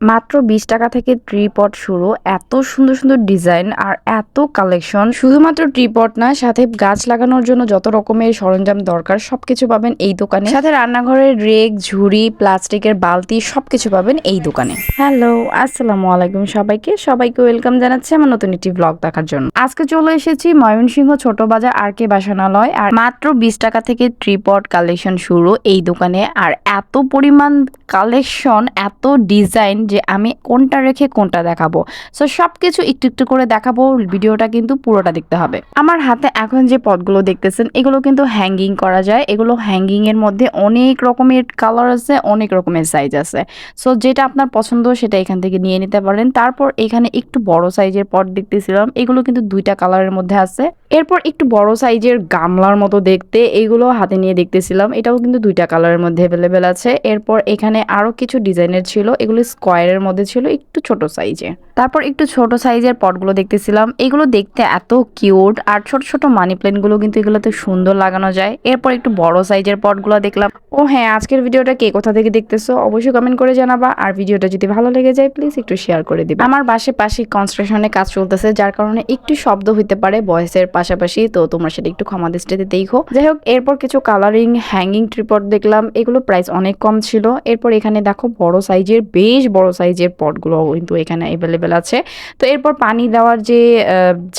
মাত্র 20 টাকা থেকে ট্রিপট শুরু। এত সুন্দর সুন্দর ডিজাইন আর এত কালেকশন। শুধুমাত্র ট্রিপট না, সাথে গাছ লাগানোর জন্য যত রকমের সরঞ্জাম দরকার সবকিছু পাবেন এই দোকানে। সাথে রান্নাঘরের রেক, ঝুড়ি, প্লাস্টিকের বালতি সবকিছু পাবেন এই দোকানে। হ্যালো, আসসালামু আলাইকুম সবাইকে ওয়েলকাম জানাচ্ছি আমার নতুন একটি ব্লগ দেখার জন্য। আজকে চলে এসেছি ময়মনসিংহ ছোট বাজার আর কে বাসনালয়। আর মাত্র 20 টাকা থেকে ট্রিপট কালেকশন শুরু এই দোকানে। আর এত পরিমাণ কালেকশন, এত ডিজাইন যে আমি কোনটা রেখে কোনটা দেখাবো। সো সবকিছু একটু একটু করে দেখাবো, ভিডিওটা কিন্তু পুরোটা দেখতে হবে। আমার হাতে এখন যে পটগুলো দেখতেছেন এগুলো কিন্তু হ্যাঙ্গিং করা যায়। এগুলো হ্যাঙ্গিং এর মধ্যে অনেক রকমের কালার আছে, অনেক রকমের সাইজ আছে। সো যেটা আপনার পছন্দ সেটা এখান থেকে নিয়ে নিতে পারেন। তারপর এখানে একটু বড় সাইজের পট দেখতেছিলাম, এগুলো কিন্তু দুইটা কালারের মধ্যে আছে। এরপর একটু বড় সাইজের গামলার মতো দেখতে, এইগুলো হাতে নিয়ে দেখতেছিলাম, এটাও কিন্তু দুইটা কালারের মধ্যে অ্যাভেলেবেল আছে। এরপর এখানে আরো কিছু ডিজাইনের ছিল, এগুলো স্কোয়ারের মধ্যে ছিল, একটু ছোট সাইজে। তারপর একটু ছোট সাইজের পটগুলো দেখতেছিলাম, এগুলো দেখতে এত কিউট। আর ছোট ছোট মানি প্ল্যান্ট গুলো কিন্তু এগুলোতে সুন্দর লাগানো যায়। এরপর একটু বড় সাইজের পটগুলো দেখলাম। ও হ্যাঁ, আজকের ভিডিওটা কে কোথা থেকে দেখতেছো অবশ্যই কমেন্ট করে জানাবা। আর ভিডিওটা যদি ভালো লেগে যায় প্লিজ একটু শেয়ার করে দিবা। আমার পাশে কনস্ট্রাকশনে কাজ চলতেছে, যার কারণে একটু শব্দ হইতে পারে ভয়েসের পাশাপাশি, তো তোমরা সেটা একটু ক্ষমা দৃষ্টিতে দেখো। যাই হোক, এরপর কিছু কালারিং হ্যাঙ্গিং ট্রিপট দেখলাম, এগুলো প্রাইস অনেক কম ছিল। এরপর এখানে দেখো বড় সাইজের, বেশ বড় সাইজের পটগুলো কিন্তু এখানে অ্যাভেলেবেল আছে। তো এরপর পানি দেওয়ার যে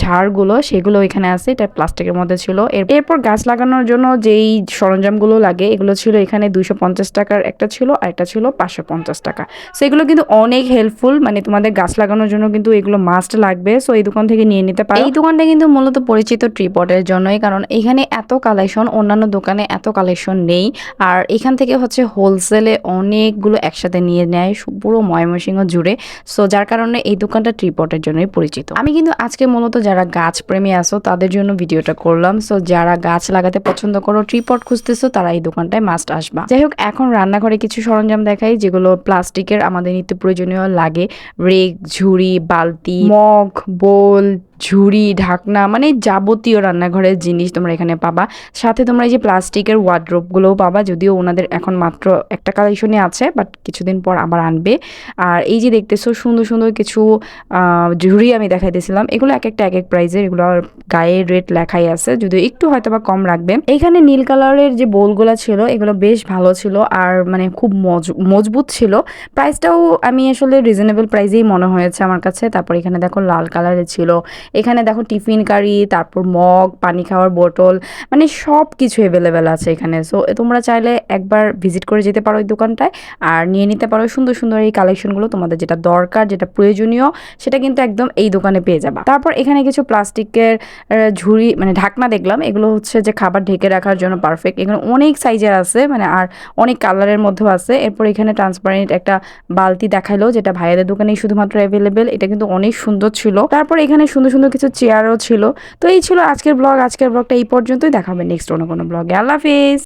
ঝাড়গুলো সেগুলো এখানে আছে, এটা প্লাস্টিকের মধ্যে ছিল। এরপর গাছ লাগানোর জন্য যেই সরঞ্জামগুলো লাগে এগুলো ছিল এখানে 250 টাকার একটা ছিল, আর একটা ছিল 550 টাকা। সো এগুলো কিন্তু অনেক হেল্পফুল, মানে তোমাদের গাছ লাগানোর জন্য কিন্তু এগুলো মাস্ট লাগবে। সো এই দোকান থেকে নিয়ে নিতে পারো। এই দোকানটা কিন্তু মূলত পরিচিত ট্রিপটের জন্যই, কারণ এখানে এত কালেকশন, অন্যান্য দোকানে এত কালেকশন নেই। আর এখান থেকে হচ্ছে হোলসেলে অনেকগুলো একসাথে নিয়ে নেয় পুরো ময়মনসিংহ জুড়ে। সো যার কারণে এই দোকানটা ট্রিপটের জন্যই পরিচিত। আমি কিন্তু আজকে মূলত যারা গাছ প্রেমী আছো তাদের জন্য ভিডিওটা করলাম। সো যারা গাছ লাগাতে পছন্দ করো, ট্রিপট খুঁজতেছো, তারা এই দোকানটায় মাস্ট আসবা। যাই হোক, এখন রান্নাঘরে কিছু সরঞ্জাম দেখাই যেগুলো প্লাস্টিকের আমাদের নিত্য প্রয়োজনীয় লাগে। রেক, ঝুড়ি, বালতি, মগ, বোল, ঝুড়ি, ঢাকনা, মানে যাবতীয় রান্নাঘরের জিনিস তোমরা এখানে পাবা। সাথে তোমরা এই যে প্লাস্টিকের ওয়ার্ড্রোবগুলোও পাবা, যদিও ওনাদের এখন মাত্র একটা কালেকশনে আছে, বাট কিছুদিন পর আবার আনবে। আর এই যে দেখতেছো সুন্দর সুন্দর কিছু ঝুড়ি আমি দেখাইতেছিলাম, এগুলো এক একটা এক এক প্রাইজের, এগুলো গায়ে রেট লেখাই আছে, যদিও একটু হয়তো বা কম রাখবে। এখানে নীল কালারের যে বোলগুলো ছিল এগুলো বেশ ভালো ছিল, আর মানে খুব মজবুত ছিল। প্রাইসটাও আমি আসলে রিজনেবল প্রাইসেই মনে হয়েছে আমার কাছে। তারপর এখানে দেখো লাল কালারের ছিল, এখানে দেখো টিফিন কারি, তারপর মগ, পানি খাওয়ার বোতল, মানে সব কিছু অ্যাভেলেবেল আছে এখানে। সো তোমরা চাইলে একবার ভিজিট করে যেতে পারো ওই দোকানটায়, আর নিয়ে নিতে পারো সুন্দর সুন্দর এই কালেকশনগুলো। তোমাদের যেটা দরকার, যেটা প্রয়োজনীয়, সেটা কিন্তু একদম এই দোকানে পেয়ে যাবা। তারপর এখানে কিছু প্লাস্টিকের ঝুড়ি, মানে ঢাকনা দেখলাম, এগুলো হচ্ছে যে খাবার ঢেকে রাখার জন্য পারফেক্ট। এখানে অনেক সাইজের আছে, মানে আর অনেক কালারের মধ্যেও আছে। এরপর এখানে ট্রান্সপারেন্ট একটা বালতি দেখাইলো, যেটা ভাইয়াদের দোকানেই শুধুমাত্র অ্যাভেলেবেল, এটা কিন্তু অনেক সুন্দর ছিল। তারপর এখানে সুন্দর সুন্দর কিছু চেয়ারও ছিল। তো এই ছিল আজকের ব্লগটা এই পর্যন্তই। দেখাবে নেক্সট অন্য কোনো ব্লগে। আল্লাহ হাফিজ।